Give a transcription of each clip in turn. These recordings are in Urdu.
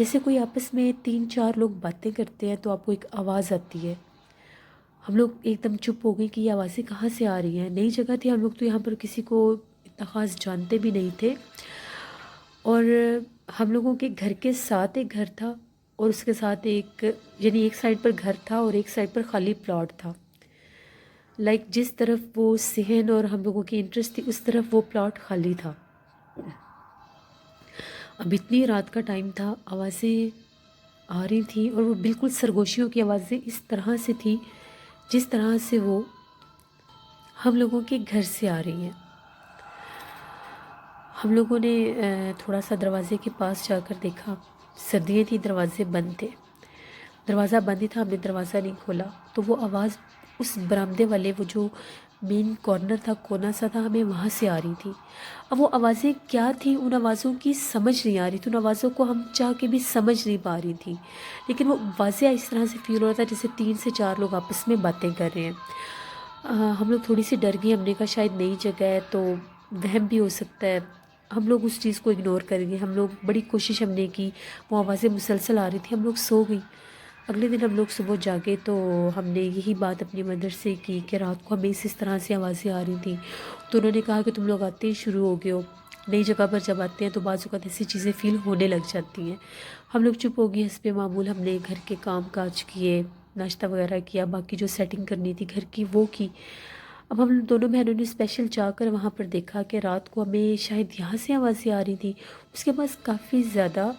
جیسے کوئی آپس میں 3-4 لوگ باتیں کرتے ہیں تو آپ کو ایک آواز آتی ہے. ہم لوگ ایک دم چپ ہو گئے کہ یہ آوازیں کہاں سے آ رہی ہیں. نئی جگہ تھی، ہم لوگ تو یہاں پر کسی کو اتنا خاص جانتے بھی نہیں تھے، اور ہم لوگوں کے گھر کے ساتھ ایک گھر تھا، اور اس کے ساتھ یعنی ایک سائڈ پر گھر تھا اور ایک سائڈ پر خالی پلاٹ تھا. جس طرف وہ صحن اور ہم لوگوں کی انٹرسٹ تھی اس طرف وہ پلاٹ خالی تھا. اب اتنی رات کا ٹائم تھا، آوازیں آ رہی تھیں، اور وہ بالکل سرگوشیوں کی آوازیں اس طرح سے تھی جس طرح سے وہ ہم لوگوں کے گھر سے آ رہی ہیں. ہم لوگوں نے تھوڑا سا دروازے کے پاس جا کر دیکھا. سردیاں تھیں، دروازے بند تھے. دروازہ بند ہی تھا، ہم نے دروازہ نہیں کھولا تو وہ آواز اس برآمدے والے، وہ جو مین کارنر تھا، کونا سا تھا، ہمیں وہاں سے آ رہی تھی. اب وہ آوازیں کیا تھیں، ان آوازوں کی سمجھ نہیں آ رہی تھی. ان آوازوں کو ہم چاہ کے بھی سمجھ نہیں پا رہی تھی، لیکن وہ واضح اس طرح سے فیل ہو رہا تھا جیسے 3 سے 4 لوگ آپس میں باتیں کر رہے ہیں. ہم لوگ تھوڑی سی ڈر گئی. ہم نے کہا شاید نئی جگہ ہے تو وہم بھی ہو سکتا ہے، ہم لوگ اس چیز کو اگنور کریں گے. ہم لوگ بڑی کوشش ہم نے کی، وہ آوازیں مسلسل آ رہی تھی. ہم لوگ سو گئی. اگلے دن ہم لوگ صبح جاگے تو ہم نے یہی بات اپنی مدر سے کی کہ رات کو ہمیں اس طرح سے آوازیں آ رہی تھیں. تو انہوں نے کہا کہ تم لوگ آتے ہی شروع ہو گئے ہو، نئی جگہ پر جب آتے ہیں تو بعض اوقات ایسی چیزیں فیل ہونے لگ جاتی ہیں. ہم لوگ چپ ہو گئے. حسب معمول ہم نے گھر کے کام کاج کیے، ناشتہ وغیرہ کیا، باقی جو سیٹنگ کرنی تھی گھر کی وہ کی. اب ہم دونوں بہنوں نے اسپیشل جا کر وہاں پر دیکھا کہ رات کو ہمیں شاید یہاں سے آوازیں آ رہی تھیں. اس کے پاس کافی زیادہ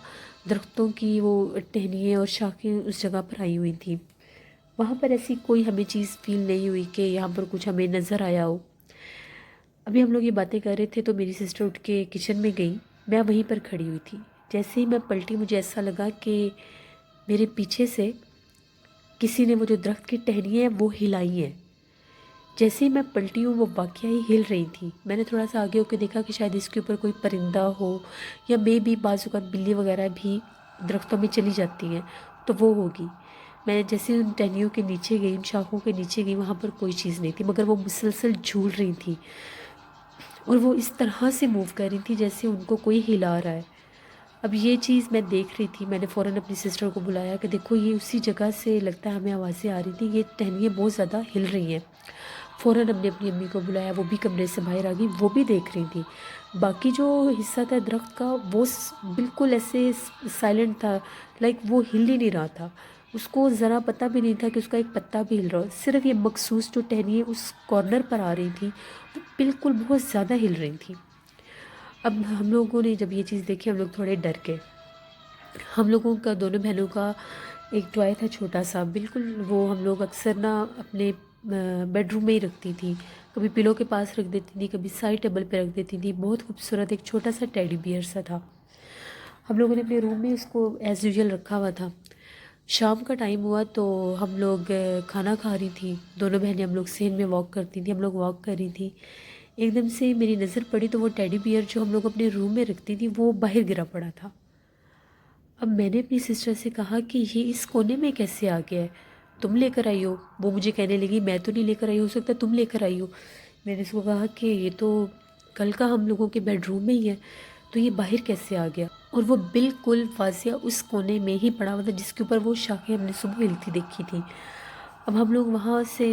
درختوں کی وہ ٹہنیاں اور شاخیں اس جگہ پر آئی ہوئی تھیں. وہاں پر ایسی کوئی ہمیں چیز فیل نہیں ہوئی کہ یہاں پر کچھ ہمیں نظر آیا ہو. ابھی ہم لوگ یہ باتیں کر رہے تھے تو میری سسٹر اٹھ کے کچن میں گئی. میں وہیں پر کھڑی ہوئی تھی. جیسے ہی میں پلٹی مجھے ایسا لگا کہ میرے پیچھے سے کسی نے وہ جو درخت کی ٹہنیاں ہیں وہ ہلائی ہیں. جیسے ہی میں پلٹی ہوں وہ واقعہ ہی ہل رہی تھی. میں نے تھوڑا سا آگے ہو کے دیکھا کہ شاید اس کے اوپر کوئی پرندہ ہو، یا بھی بعض اوقات بلی وغیرہ بھی درختوں میں چلی جاتی ہیں تو وہ ہوگی. میں جیسے ان ٹہنیوں کے نیچے گئی، ان شاخوں کے نیچے گئی، وہاں پر کوئی چیز نہیں تھی، مگر وہ مسلسل جھول رہی تھی اور وہ اس طرح سے موو کر رہی تھی جیسے ان کو کوئی ہلا رہا ہے. اب یہ چیز میں دیکھ رہی تھی. میں نے فوراً اپنی سسٹر کو بلایا کہ دیکھو یہ اسی جگہ سے لگتا ہے ہمیں آوازیں آ رہی تھی، یہ ٹہنیاں بہت زیادہ ہل رہی ہیں. فوراً ہم نے اپنی امی کو بلایا، وہ بھی کمرے سے باہر آ گئی، وہ بھی دیکھ رہی تھی. باقی جو حصہ تھا درخت کا وہ بالکل ایسے سائلنٹ تھا، وہ ہل ہی نہیں رہا تھا. اس کو ذرا پتہ بھی نہیں تھا کہ اس کا ایک پتا بھی ہل رہا. صرف یہ مخصوص جو ٹہنیاں اس کارنر پر آ رہی تھیں وہ بالکل بہت زیادہ ہل رہی تھیں. اب ہم لوگوں نے جب یہ چیز دیکھی ہم لوگ تھوڑے ڈر گئے. ہم لوگوں کا، دونوں بہنوں کا ایک ٹوائے تھا چھوٹا سا، بالکل وہ ہم لوگ اکثر نا اپنے بیڈ روم میں ہی رکھتی تھی. کبھی پلو کے پاس رکھ دیتی تھی، کبھی سائڈ ٹیبل پہ رکھ دیتی تھی. بہت خوبصورت ایک چھوٹا سا ٹیڈی بیئر سا تھا. ہم لوگوں نے اپنے روم میں اس کو ایز یوزول رکھا ہوا تھا. شام کا ٹائم ہوا تو ہم لوگ کھانا کھا رہی تھی. دونوں بہنیں ہم لوگ صحن میں واک کرتی تھیں. ہم لوگ واک کر رہی تھی. ایک دم سے میری نظر پڑی تو وہ ٹیڈی بیئر جو ہم لوگ اپنے روم میں رکھتی تھی وہ باہر گرا پڑا تھا. اب میں نے اپنی سسٹر سے کہا کہ یہ اس کونے میں کیسے آ گیا ہے، تم لے کر آئی ہو؟ وہ مجھے کہنے لگی میں تو نہیں لے کر آئی، ہو سکتا ہے تم لے کر آئی ہو. میں نے اس کو کہا کہ یہ تو کل کا ہم لوگوں کے بیڈ روم میں ہی ہے، تو یہ باہر کیسے آ گیا؟ اور وہ بالکل واضح اس کونے میں ہی پڑا ہوا تھا جس کے اوپر وہ شاخیں ہم نے صبح ہلتی دیکھی تھی. اب ہم لوگ وہاں سے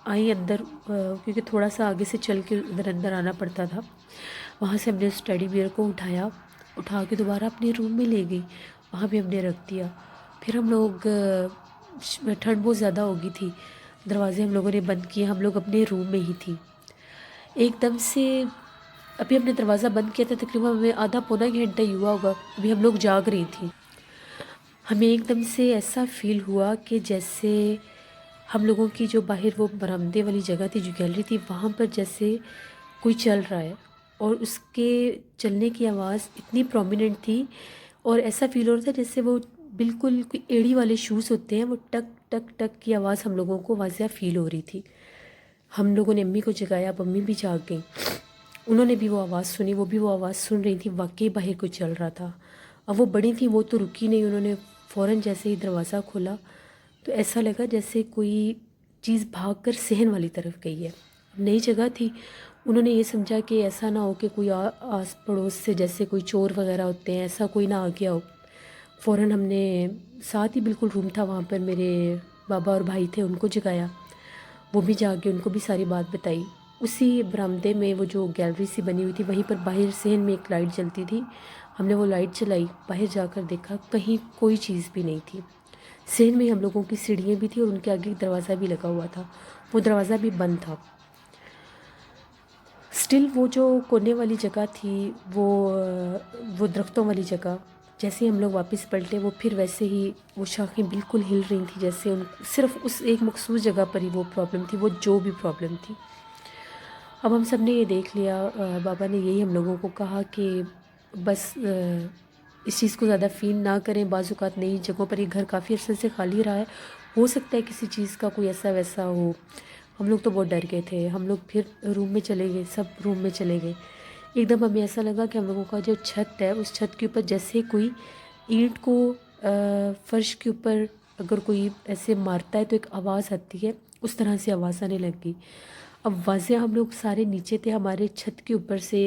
آئیں اندر، کیونکہ تھوڑا سا آگے سے چل کے ادھر اندر آنا پڑتا تھا. وہاں سے ہم نے اس ٹیڈی بیئر کو اٹھا کے دوبارہ اپنے روم میں لے گئی. وہاں بھی ہم نے رکھ دیا. پھر ہم لوگ، ٹھنڈ بہت زیادہ ہو گئی تھی، دروازے ہم لوگوں نے بند کیے. ہم لوگ اپنے روم میں ہی تھی. ایک دم سے ابھی ہم نے دروازہ بند کیا تھا، تقریباً ہمیں آدھا پونا گھنٹہ ہی ہوا ہوگا، ابھی ہم لوگ جاگ رہی تھیں. ہمیں ایک دم سے ایسا فیل ہوا کہ جیسے ہم لوگوں کی جو باہر وہ برآمدے والی جگہ تھی، جو گیلری تھی، وہاں پر جیسے کوئی چل رہا ہے اور اس کے چلنے کی آواز اتنی پرومیننٹ تھی اور ایسا فیل ہو رہا تھا جیسے وہ بالکل کوئی ایڑی والے شوز ہوتے ہیں، وہ ٹک ٹک ٹک کی آواز ہم لوگوں کو واضح فیل ہو رہی تھی. ہم لوگوں نے امی کو جگایا. اب امی بھی جاگ گئیں. انہوں نے بھی وہ آواز سنی، وہ بھی وہ آواز سن رہی تھی. واقعی باہر کوئی چل رہا تھا. اب وہ بڑی تھیں، وہ تو رکی نہیں. انہوں نے فوراً جیسے ہی دروازہ کھولا تو ایسا لگا جیسے کوئی چیز بھاگ کر صحن والی طرف گئی ہے. اب نئی جگہ تھی. انہوں نے یہ سمجھا کہ ایسا نہ ہو کہ کوئی آس پڑوس سے جیسے کوئی چور وغیرہ ہوتے ہیں ایسا کوئی نہ آ گیا ہو. فوراً ہم نے ساتھ ہی بالکل روم تھا وہاں پر، میرے بابا اور بھائی تھے، ان کو جگایا، وہ بھی جا کے ان کو بھی ساری بات بتائی۔ اسی برآمدے میں وہ جو گیلری سی بنی ہوئی تھی وہیں پر باہر صحن میں ایک لائٹ جلتی تھی، ہم نے وہ لائٹ چلائی، باہر جا کر دیکھا کہیں کوئی چیز بھی نہیں تھی۔ صحن میں ہم لوگوں کی سیڑھیاں بھی تھیں اور ان کے آگے ایک دروازہ بھی لگا ہوا تھا، وہ دروازہ بھی بند تھا۔ سٹل وہ جو کونے والی جگہ تھی، وہ درختوں والی جگہ، جیسے ہی ہم لوگ واپس پلٹے وہ پھر ویسے ہی وہ شاخیں بالکل ہل رہی تھیں، جیسے صرف اس ایک مخصوص جگہ پر ہی وہ پرابلم تھی، وہ جو بھی پرابلم تھی۔ اب ہم سب نے یہ دیکھ لیا، بابا نے یہی ہم لوگوں کو کہا کہ بس اس چیز کو زیادہ فیل نہ کریں، بعض اوقات نئی جگہوں پر یہ گھر کافی عرصے سے خالی رہا ہے، ہو سکتا ہے کسی چیز کا کوئی ایسا ویسا ہو۔ ہم لوگ تو بہت ڈر گئے تھے، ہم لوگ پھر روم میں چلے گئے، سب روم میں چلے گئے۔ ایک دم ہمیں ایسا لگا کہ ہم لوگوں کا جو چھت ہے اس چھت کے اوپر جیسے کوئی اینٹ کو فرش کے اوپر اگر کوئی ایسے مارتا ہے تو ایک آواز آتی ہے، اس طرح سے آواز آنے لگ گئی۔ اب واضح ہم لوگ سارے نیچے تھے، ہمارے چھت کے اوپر سے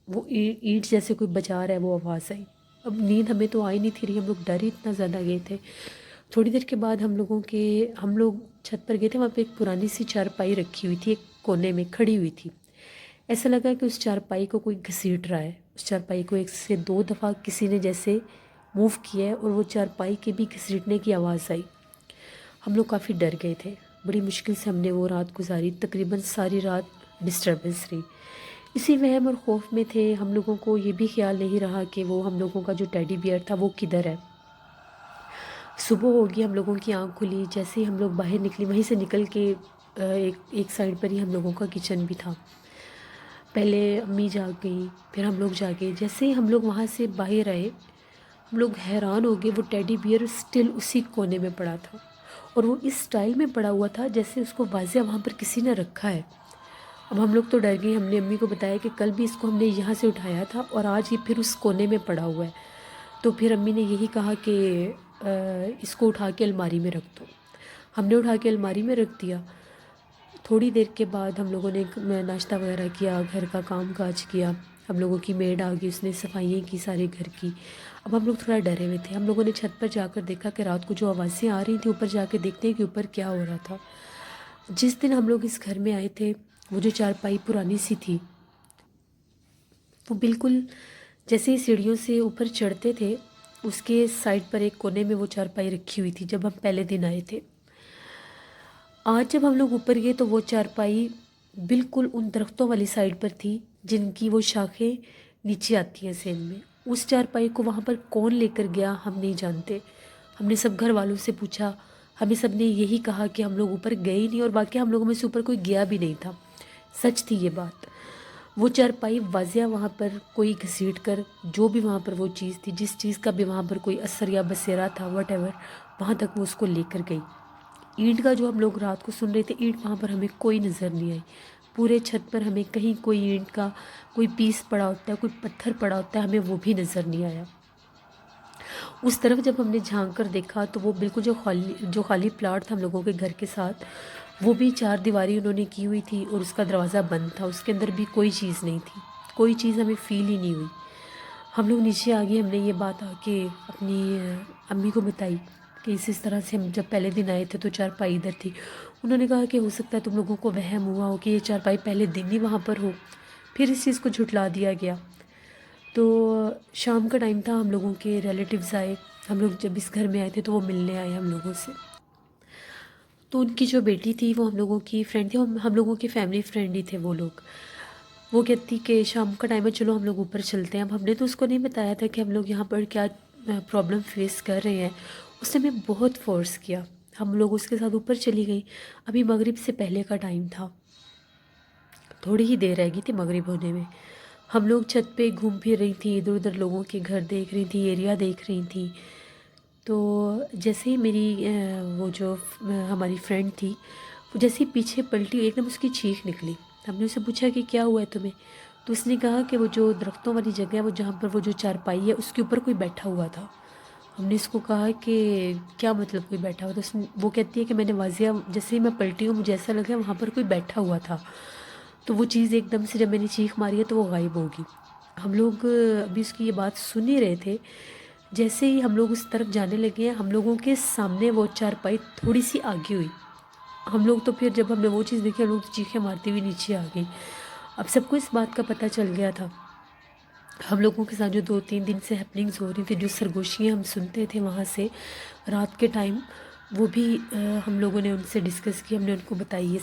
وہ اینٹ جیسے کوئی بجا رہا ہے وہ آواز آئی۔ اب نیند ہمیں تو آئی نہیں تھی رہی، ہم لوگ ڈر ہی اتنا زیادہ گئے تھے۔ تھوڑی دیر کے بعد ہم لوگ چھت پر گئے تھے، وہاں پہ ایک پرانی سی چارپائی رکھی ہوئی تھی، ایک کونے میں کھڑی ہوئی تھی۔ ایسا لگا کہ اس چارپائی کو کوئی گھسیٹ رہا ہے، اس چارپائی کو 1 سے 2 دفعہ کسی نے جیسے موو کیا ہے اور وہ چارپائی کے بھی گھسیٹنے کی آواز آئی۔ ہم لوگ کافی ڈر گئے تھے، بڑی مشکل سے ہم نے وہ رات گزاری، تقریباً ساری رات ڈسٹربنس رہی۔ اسی وہم اور خوف میں تھے، ہم لوگوں کو یہ بھی خیال نہیں رہا کہ وہ ہم لوگوں کا جو ٹیڈی بیئر تھا وہ کدھر ہے۔ صبح ہوگی، ہم لوگوں کی آنکھ کھلی، جیسے ہی ہم لوگ باہر نکلی وہیں سے نکل کے ایک سائڈ پر ہی ہم لوگوں کا کچن بھی تھا۔ پہلے امی جاگ گئی، پھر ہم لوگ جاگے، جیسے ہی ہم لوگ وہاں سے باہر آئے ہم لوگ حیران ہو گئے، وہ ٹیڈی بیئر سٹل اسی کونے میں پڑا تھا اور وہ اس سٹائل میں پڑا ہوا تھا جیسے اس کو واضح وہاں پر کسی نے رکھا ہے۔ اب ہم لوگ تو ڈر گئے، ہم نے امی کو بتایا کہ کل بھی اس کو ہم نے یہاں سے اٹھایا تھا اور آج یہ پھر اس کونے میں پڑا ہوا ہے۔ تو پھر امی نے یہی کہا کہ اس کو اٹھا کے الماری میں رکھ دو۔ ہم نے اٹھا کے الماری میں رکھ دیا۔ تھوڑی دیر کے بعد ہم لوگوں نے ناشتہ وغیرہ کیا، گھر کا کام کاج کیا، ہم لوگوں کی میڈ آ گئی، اس نے صفائیاں کی سارے گھر کی۔ اب ہم لوگ تھوڑا ڈرے ہوئے تھے، ہم لوگوں نے چھت پر جا کر دیکھا کہ رات کو جو آوازیں آ رہی تھیں اوپر جا کے دیکھتے ہیں کہ اوپر کیا ہو رہا تھا۔ جس دن ہم لوگ اس گھر میں آئے تھے وہ جو چارپائی پرانی سی تھی وہ بالکل جیسے ہی سیڑھیوں سے اوپر چڑھتے تھے اس کے سائڈ پر ایک کونے میں وہ چارپائی رکھی ہوئی تھی جب ہم پہلے دن آئے تھے۔ آج جب ہم لوگ اوپر گئے تو وہ چارپائی بالکل ان درختوں والی سائڈ پر تھی جن کی وہ شاخیں نیچے آتی ہیں زمین میں۔ اس چارپائی کو وہاں پر کون لے کر گیا ہم نہیں جانتے۔ ہم نے سب گھر والوں سے پوچھا، ہمیں سب نے یہی کہا کہ ہم لوگ اوپر گئے ہی نہیں، اور باقی ہم لوگوں میں سے اوپر کوئی گیا بھی نہیں تھا۔ سچ تھی یہ بات، وہ چارپائی واضح وہاں پر کوئی گھسیٹ کر جو بھی وہاں پر وہ چیز تھی، جس چیز کا بھی وہاں پر کوئی اثر یا بسیرا تھا واٹ ایور، وہاں تک وہ اس کو لے کر گئی۔ اینٹ کا جو ہم لوگ رات کو سن رہے تھے، اینٹ وہاں پر ہمیں کوئی نظر نہیں آئی۔ پورے چھت پر ہمیں کہیں کوئی اینٹ کا کوئی پیس پڑا ہوتا ہے، کوئی پتھر پڑا ہوتا ہے، ہمیں وہ بھی نظر نہیں آیا۔ اس طرف جب ہم نے جھانک کر دیکھا تو وہ بالکل جو خالی پلاٹ تھا ہم لوگوں کے گھر کے ساتھ، وہ بھی 4 دیواری انہوں نے کی ہوئی تھی اور اس کا دروازہ بند تھا، اس کے اندر بھی کوئی چیز نہیں تھی، کوئی چیز ہمیں فیل ہی نہیں ہوئی۔ ہم لوگ نیچے آ گئے، ہم نے یہ بات آ کے اپنی امی کو بتائی کہ اس طرح سے ہم جب پہلے دن آئے تھے تو چارپائی ادھر تھی۔ انہوں نے کہا کہ ہو سکتا ہے تم لوگوں کو وہم ہوا ہو کہ یہ چارپائی پہلے دن ہی وہاں پر ہو، پھر اس چیز کو جھٹلا دیا گیا۔ تو شام کا ٹائم تھا، ہم لوگوں کے ریلیٹیوز آئے، ہم لوگ جب اس گھر میں آئے تھے تو وہ ملنے آئے ہم لوگوں سے۔ تو ان کی جو بیٹی تھی وہ ہم لوگوں کی فرینڈ تھی، ہم لوگوں کی فیملی فرینڈ ہی تھے وہ لوگ۔ وہ کہتی کہ شام کا ٹائم ہے، چلو ہم لوگ اوپر چلتے ہیں۔ اب ہم نے تو اس کو نہیں بتایا تھا کہ ہم لوگ یہاں پر کیا پرابلم فیس کر رہے ہیں، اس نے ہمیں بہت فورس کیا، ہم لوگ اس کے ساتھ اوپر چلی گئی۔ ابھی مغرب سے پہلے کا ٹائم تھا، تھوڑی ہی دیر رہ گئی تھی مغرب ہونے میں۔ ہم لوگ چھت پہ گھوم پھر رہی تھیں، ادھر ادھر لوگوں کے گھر دیکھ رہی تھیں، ایریا دیکھ رہی تھیں۔ تو جیسے ہی میری وہ جو ہماری فرینڈ تھی وہ جیسے ہی پیچھے پلٹی، ایک دم اس کی چیخ نکلی۔ ہم نے اسے پوچھا کہ کیا ہوا ہے تمہیں؟ تو اس نے کہا کہ وہ جو درختوں والی جگہ ہے، وہ جہاں پر وہ جو چارپائی ہے اس کے اوپر کوئی بیٹھا ہوا تھا۔ ہم نے اس کو کہا کہ کیا مطلب کوئی بیٹھا ہوا تھا؟ وہ کہتی ہے کہ میں نے واضح جیسے ہی میں پلٹی ہوں مجھے ایسا لگا وہاں پر کوئی بیٹھا ہوا تھا، تو وہ چیز ایک دم سے جب میں نے چیخ ماری ہے تو وہ غائب ہوگی۔ ہم لوگ ابھی اس کی یہ بات سن ہی رہے تھے، جیسے ہی ہم لوگ اس طرف جانے لگے ہیں، ہم لوگوں کے سامنے وہ چارپائی تھوڑی سی آگے ہوئی. ہم لوگ تو پھر جب ہم نے وہ چیز دیکھی، ہم لوگ چیخیں مارتے ہوئے نیچے آ گئے. اب سب کو اس بات کا پتہ چل گیا تھا. ہم لوگوں کے ساتھ جو 2-3 دن سے ہیپننگز ہو رہی تھی، جو سرگوشیاں ہم سنتے تھے وہاں سے رات کے ٹائم، وہ بھی ہم لوگوں نے ان سے ڈسکس کی. ہم نے ان کو بتائی یہ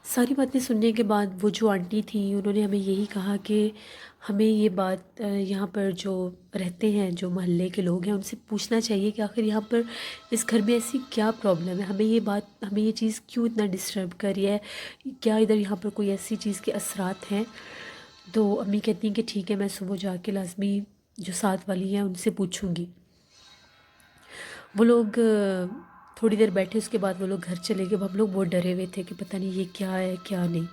ساری باتیں سننے کے بعد وہ جو آنٹی تھیں انہوں نے ہمیں یہی کہا کہ ہمیں یہ بات یہاں پر جو رہتے ہیں، جو محلے کے لوگ ہیں، ان سے پوچھنا چاہیے کہ آخر یہاں پر اس گھر میں ایسی کیا پرابلم ہے، ہمیں یہ چیز کیوں اتنا ڈسٹرب کر رہی ہے، کیا ادھر یہاں پر کوئی ایسی چیز کے اثرات ہیں. تو امی کہتی ہیں کہ ٹھیک ہے، میں صبح جا کے لازمی جو ساتھ والی ہیں ان سے پوچھوں گی. وہ لوگ تھوڑی دیر بیٹھے، اس کے بعد وہ لوگ گھر چلے گئے. اب ہم لوگ بہت ڈرے ہوئے تھے کہ پتہ نہیں یہ کیا ہے کیا نہیں.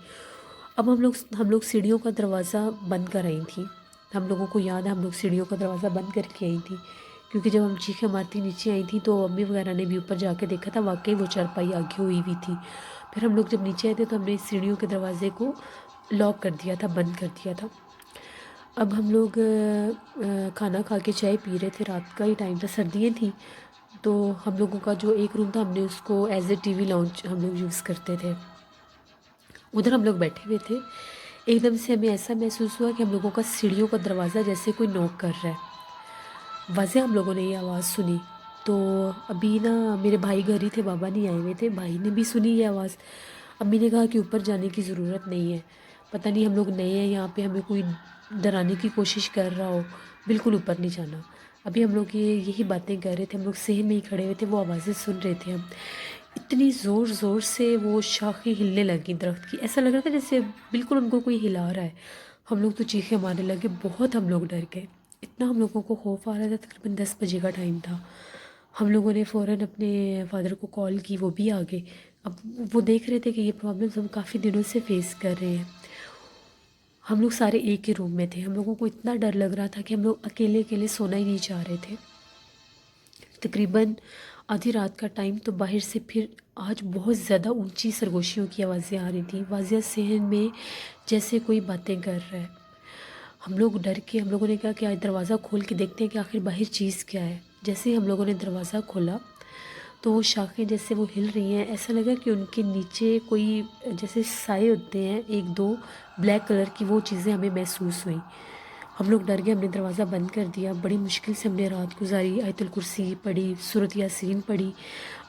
اب ہم لوگ سیڑھیوں کا دروازہ بند کر رہی تھیں. ہم لوگوں کو یاد ہے ہم لوگ سیڑھیوں کا دروازہ بند کر کے آئی تھیں، کیونکہ جب ہم چیخیں مارتی نیچے آئی تھیں تو امی وغیرہ نے بھی اوپر جا کے دیکھا تھا، واقعی وہ چارپائی آگے ہوئی ہوئی تھی. پھر ہم لوگ جب نیچے آئے تھے تو ہم نے سیڑھیوں کے دروازے کو لاک کر دیا تھا، بند کر دیا تھا. اب ہم لوگ کھانا کھا کے چائے پی رہے تھے، رات کا ہی ٹائم تھا، سردیاں تھیں. تو ہم لوگوں کا جو ایک روم تھا، ہم نے اس کو as A T V lounge ہم لوگ یوز کرتے تھے. ادھر ہم لوگ بیٹھے ہوئے تھے. ایک دم سے ہمیں ایسا محسوس ہوا کہ ہم لوگوں کا سیڑھیوں کا دروازہ جیسے کوئی نوک کر رہا ہے. واضح ہم لوگوں نے یہ آواز سنی. تو ابھی نا میرے بھائی گھر ہی تھے، بابا نہیں آئے ہوئے تھے. بھائی نے بھی سنی یہ آواز. امی نے کہا کہ اوپر جانے کی ضرورت نہیں ہے، پتہ نہیں ہم لوگ نئے ہیں یہاں پہ، ہمیں کوئی ڈرانے کی کوشش کر رہا ہو، بالکل اوپر نہیں جانا. ابھی ہم لوگ یہی باتیں کر رہے تھے، ہم لوگ صحن میں ہی کھڑے ہوئے تھے، وہ آوازیں سن رہے تھے. ہم اتنی زور سے وہ شاخیں ہلنے لگیں درخت کی، ایسا لگ رہا تھا جیسے بالکل ان کو کوئی ہلا رہا ہے. ہم لوگ تو چیخیں مارنے لگے، بہت ہم لوگ ڈر گئے. اتنا ہم لوگوں کو خوف آ رہا تھا. تقریباً 10 بجے کا ٹائم تھا. ہم لوگوں نے فوراً اپنے فادر کو کال کی، وہ بھی آ گئے. اب وہ دیکھ رہے تھے کہ یہ پرابلمس ہم کافی دنوں سے فیس کر رہے ہیں. ہم لوگ سارے ایک ہی روم میں تھے. ہم لوگوں کو اتنا ڈر لگ رہا تھا کہ ہم لوگ اکیلے سونا ہی نہیں چاہ رہے تھے. تقریباً آدھی رات کا ٹائم، تو باہر سے پھر آج بہت زیادہ اونچی سرگوشیوں کی آوازیں آ رہی تھیں، واضح صحن میں جیسے کوئی باتیں کر رہا ہے. ہم لوگ ڈر کے، ہم لوگوں نے کہا کہ آج دروازہ کھول کے دیکھتے ہیں کہ آخر باہر چیز کیا ہے. جیسے ہی ہم لوگوں نے دروازہ کھولا تو وہ شاخیں جیسے وہ ہل رہی ہیں، ایسا لگا کہ ان کے نیچے کوئی جیسے سائے ہوتے ہیں 1-2 بلیک کلر کی، وہ چیزیں ہمیں محسوس ہوئیں. ہم لوگ ڈر گئے، ہم نے دروازہ بند کر دیا. بڑی مشکل سے ہم نے رات گزاری. آیت الکرسی پڑھی، سورۃ یاسین پڑھی،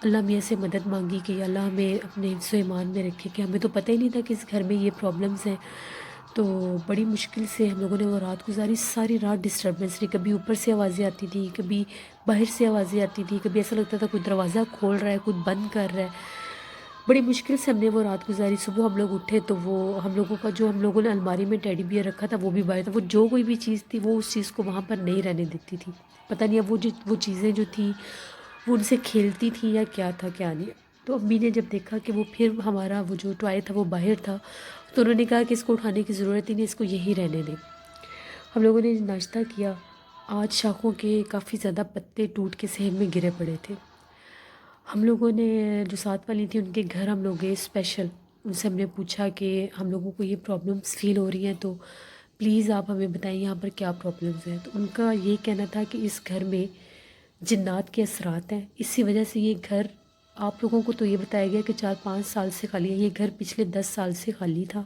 اللہ میاں سے مدد مانگی کہ یا اللہ ہمیں اپنے حفظ و ایمان میں رکھے، کہ ہمیں تو پتہ ہی نہیں تھا کہ اس گھر میں یہ پرابلمس ہیں. تو بڑی مشکل سے ہم لوگوں نے وہ رات گزاری. ساری رات ڈسٹربنس رہی، کبھی اوپر سے آوازیں آتی تھیں، کبھی باہر سے آوازیں آتی تھیں، کبھی ایسا لگتا تھا کوئی دروازہ کھول رہا ہے، کوئی بند کر رہا ہے. بڑی مشکل سے ہم نے وہ رات گزاری. صبح ہم لوگ اٹھے تو وہ ہم لوگوں کا جو ہم لوگوں نے الماری میں ٹیڈی بیئر رکھا تھا وہ بھی باہر تھا. وہ جو کوئی بھی چیز تھی وہ اس چیز کو وہاں پر نہیں رہنے دیتی تھی. پتہ نہیں اب وہ چیزیں جو تھیں وہ ان سے کھیلتی تھیں یا کیا تھا کیا نہیں. تو امی نے جب دیکھا کہ وہ پھر ہمارا وہ جو ٹوائے تھا وہ باہر تھا، تو انہوں نے کہا کہ اس کو اٹھانے کی ضرورت ہی نہیں، اس کو یہی رہنے دیں. ہم لوگوں نے ناشتہ کیا. آج شاخوں کے کافی زیادہ پتے ٹوٹ کے صحن میں گرے پڑے تھے. ہم لوگوں نے جو ساتھ والی تھی ان کے گھر ہم لوگ گئے اسپیشل. ان سے ہم نے پوچھا کہ ہم لوگوں کو یہ پرابلمس فیل ہو رہی ہیں، تو پلیز آپ ہمیں بتائیں یہاں پر کیا پرابلمس ہیں. تو ان کا یہ کہنا تھا کہ اس گھر میں جنات کے اثرات ہیں، اسی وجہ سے یہ گھر، آپ لوگوں کو تو یہ بتایا گیا کہ 4-5 سال سے خالی ہے، یہ گھر پچھلے 10 سال سے خالی تھا.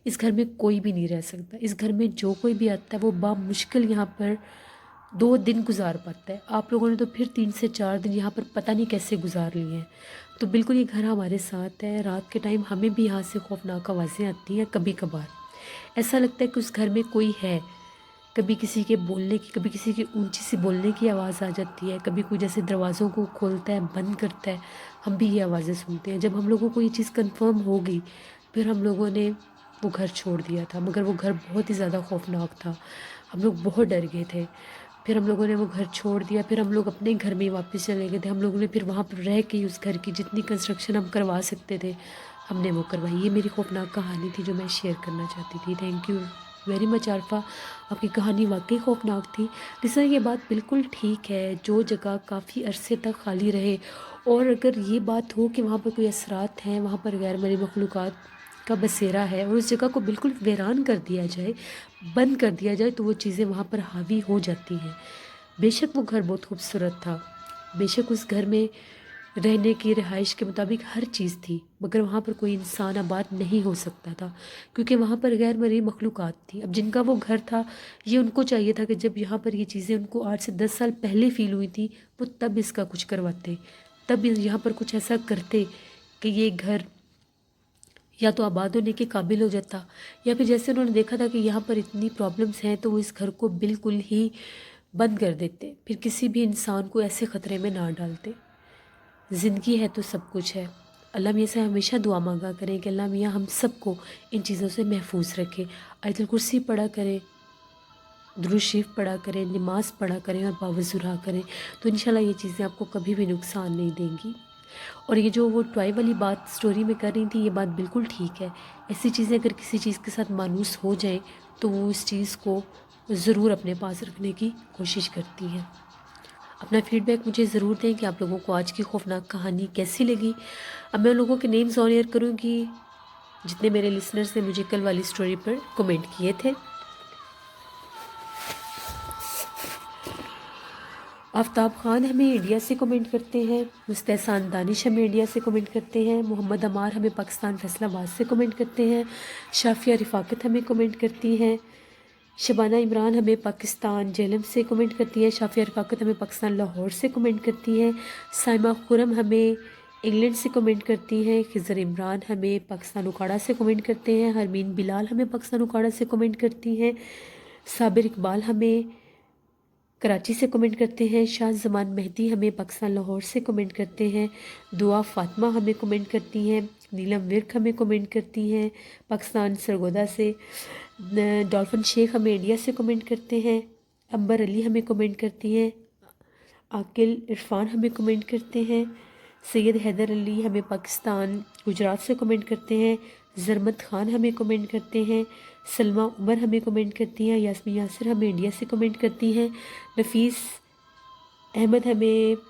اس گھر میں کوئی بھی نہیں رہ سکتا. اس گھر میں جو کوئی بھی آتا ہے وہ بامشکل یہاں پر 2 دن گزار پاتا ہے. آپ لوگوں نے تو پھر 3 سے 4 دن یہاں پر پتہ نہیں کیسے گزار لیے ہیں. تو بالکل یہ گھر ہمارے ساتھ ہے. رات کے ٹائم ہمیں بھی یہاں سے خوفناک آوازیں آتی ہیں. کبھی کبھار ایسا لگتا ہے کہ اس گھر میں کوئی ہے. کبھی کسی کے بولنے کی، کبھی کسی کی اونچی سی بولنے کی آواز آ جاتی ہے، کبھی کوئی جیسے دروازوں کو کھولتا ہے بند کرتا ہے. ہم بھی یہ آوازیں سنتے ہیں. جب ہم لوگوں کو یہ چیز کنفرم ہو گئی پھر ہم لوگوں نے وہ گھر چھوڑ دیا تھا. مگر وہ گھر بہت ہی زیادہ خوفناک تھا. ہم لوگ بہت ڈر گئے تھے. پھر ہم لوگوں نے وہ گھر چھوڑ دیا. پھر ہم لوگ اپنے گھر میں ہی واپس چلے گئے تھے. ہم لوگوں نے پھر وہاں پر رہ کے اس گھر کی جتنی کنسٹرکشن ہم کروا سکتے تھے ہم نے وہ کروائی. یہ میری خوفناک کہانی تھی جو میں شیئر کرنا چاہتی تھی. Thank you very much Arifa, آپ کی کہانی واقعی خوفناک تھی. جس طرح یہ بات بالکل ٹھیک ہے، جو جگہ کافی عرصے تک خالی رہے اور اگر یہ بات ہو کہ وہاں پر کوئی اثرات ہیں، وہاں پر غیر مرئی مخلوقات کا بسیرا ہے، اور اس جگہ کو بالکل ویران کر دیا جائے، بند کر دیا جائے، تو وہ چیزیں وہاں پر حاوی ہو جاتی ہیں. بے شک وہ گھر بہت خوبصورت تھا، بے شک اس گھر میں رہنے کی رہائش کے مطابق ہر چیز تھی، مگر وہاں پر کوئی انسان آباد نہیں ہو سکتا تھا، کیونکہ وہاں پر غیر مرئی مخلوقات تھی۔ اب جن کا وہ گھر تھا، یہ ان کو چاہیے تھا کہ جب یہاں پر یہ چیزیں ان کو 8 سے 10 سال پہلے فیل ہوئی تھی، وہ تب اس کا کچھ کرواتے، تب یہاں پر کچھ ایسا کرتے کہ یہ گھر یا تو آباد ہونے کے قابل ہو جاتا، یا پھر جیسے انہوں نے دیکھا تھا کہ یہاں پر اتنی پرابلمس ہیں تو وہ اس گھر کو بالکل ہی بند کر دیتے، پھر کسی بھی انسان کو ایسے خطرے میں نہ ڈالتے۔ زندگی ہے تو سب کچھ ہے۔ اللہ میاں سے ہمیشہ دعا مانگا کریں کہ اللہ میاں ہم سب کو ان چیزوں سے محفوظ رکھے، آیت الکرسی پڑھا کریں، درود شریف پڑھا کریں، نماز پڑھا کریں اور باوضو رہا کریں، تو انشاءاللہ یہ چیزیں آپ کو کبھی بھی نقصان نہیں دیں گی۔ اور یہ جو وہ ٹوائی والی بات سٹوری میں کر رہی تھی، یہ بات بالکل ٹھیک ہے۔ ایسی چیزیں اگر کسی چیز کے ساتھ مانوس ہو جائیں تو وہ اس چیز کو ضرور اپنے پاس رکھنے کی کوشش کرتی ہے۔ اپنا فیڈ بیک مجھے ضرور دیں کہ آپ لوگوں کو آج کی خوفناک کہانی کیسی لگی۔ اب میں ان لوگوں کے نیمز آن ایئر کروں گی جتنے میرے لسنرز نے مجھے کل والی سٹوری پر کمنٹ کیے تھے۔ آفتاب خان ہمیں انڈیا سے کمنٹ کرتے ہیں، مستحسان دانش ہمیں انڈیا سے کمنٹ کرتے ہیں، محمد عمار ہمیں پاکستان فیصل آباد سے کمنٹ کرتے ہیں، شافیہ رفاقت ہمیں کمنٹ کرتی ہیں، شبانہ عمران ہمیں پاکستان جہلم سے کمنٹ کرتی ہے، شافیہ رفاقت ہمیں پاکستان لاہور سے کمنٹ کرتی ہے، سائمہ خرم ہمیں انگلینڈ سے کمنٹ کرتی ہیں، خضر عمران ہمیں پاکستان اکاڑا سے کمنٹ کرتے ہیں، حرمین بلال ہمیں پاکستان اکاڑا سے کمنٹ کرتی ہیں، صابر اقبال ہمیں کراچی سے کمنٹ کرتے ہیں، شاہ زمان مہدی ہمیں پاکستان لاہور سے کمنٹ کرتے ہیں، دعا فاطمہ ہمیں کمنٹ کرتی ہیں، نیلم ورک ہمیں کمنٹ کرتی ہیں پاکستان سرگودا سے، ڈولفن شیخ ہمیں انڈیا سے کمنٹ کرتے ہیں، امبر علی ہمیں کمنٹ کرتی ہیں، عاقل عرفان ہمیں کمنٹ کرتے ہیں، سید حیدر علی ہمیں پاکستان گجرات سے کمنٹ کرتے ہیں، زرمت خان ہمیں کمنٹ کرتے ہیں، سلمہ عمر ہمیں کمنٹ کرتی ہیں، یاسمین یاسر ہمیں انڈیا سے کمنٹ کرتی ہیں، نفیس احمد ہمیں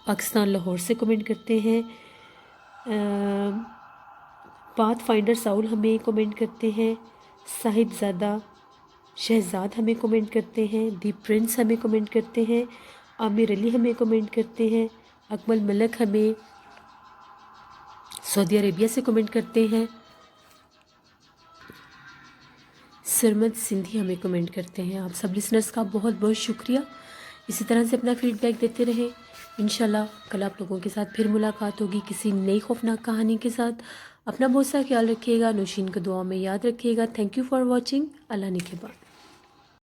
پاکستان لاہور سے کمنٹ کرتے ہیں، پاتھ فائنڈر ساؤل ہمیں کمنٹ کرتے ہیں، صاحب زادہ شہزاد ہمیں کمنٹ کرتے ہیں، دی پرنس ہمیں کمنٹ کرتے ہیں، عامر علی ہمیں کمنٹ کرتے ہیں، اکمل ملک ہمیں سعودی عربیہ سے کمنٹ کرتے ہیں، سرمد سندھی ہمیں کمنٹ کرتے ہیں۔ آپ سب لسنرز کا بہت بہت شکریہ، اسی طرح سے اپنا فیڈ بیک دیتے رہیں۔ انشاءاللہ کل آپ لوگوں کے ساتھ پھر ملاقات ہوگی کسی نئی خوفناک کہانی کے ساتھ۔ اپنا بہت سا خیال رکھیے گا، نوشین کو دعا میں یاد رکھیے گا۔ Thank you for watching. اللہ نگہبان۔